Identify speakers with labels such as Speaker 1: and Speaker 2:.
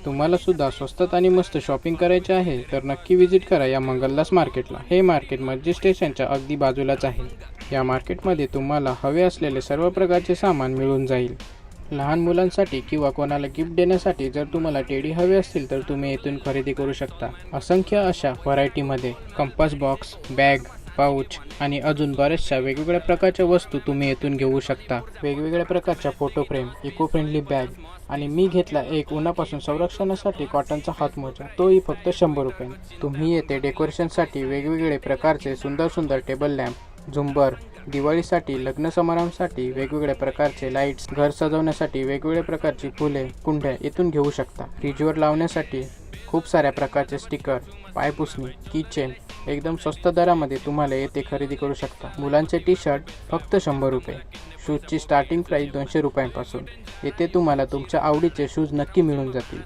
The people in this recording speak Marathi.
Speaker 1: तुम्हाला सुद्धा स्वस्तात आणि मस्त शॉपिंग करायचे आहे तर नक्की विजिट करा या मंगलदास मार्केटला। हे मार्केट मस्जिद स्टेशनच्या अगदी बाजूलाच आहे। या मार्केटमध्ये तुम्हाला हवे असलेले सर्व प्रकारचे सामान मिळून जाईल। लहान मुलांसाठी किंवा कोणाला गिफ्ट देण्यासाठी जर तुम्हाला टेडी हवे असतील तर तुम्ही येथून खरेदी करू शकता। असंख्य अशा व्हरायटीमध्ये कंपास बॉक्स, बॅग, पाऊच आणि अजून बऱ्याचशा वेगवेगळ्या प्रकारच्या वस्तू तुम्ही येथून घेऊ शकता। वेगवेगळ्या प्रकारच्या photo frame, eco friendly bag आणि मी घेतला एक उन्हापासून संरक्षणासाठी कॉटनचा हातमोजा, तोही फक्त 100 रुपये। तुम्ही येथे डेकोरेशनसाठी वेगवेगळे प्रकारचे सुंदर सुंदर टेबल लॅम्प, झुंबर, दिवाळीसाठी, लग्न समारंभासाठी वेगवेगळ्या प्रकारचे लाईट्स, घर सजवण्यासाठी वेगवेगळ्या प्रकारची फुले, कुंड्या येथून घेऊ शकता। फ्रीजवर लावण्यासाठी खूप साऱ्या प्रकारचे स्टिकर, पायपुसणी, किचेन एकदम स्वस्त दरामध्ये तुम्हाला येथे खरेदी करू शकता। मुलांचे टी शर्ट फक्त 100 रुपये। शूजची स्टार्टिंग प्राइस 200 रुपयांपासून। येथे तुम्हाला तुमच्या आवडीचे शूज नक्की मिळून जातील।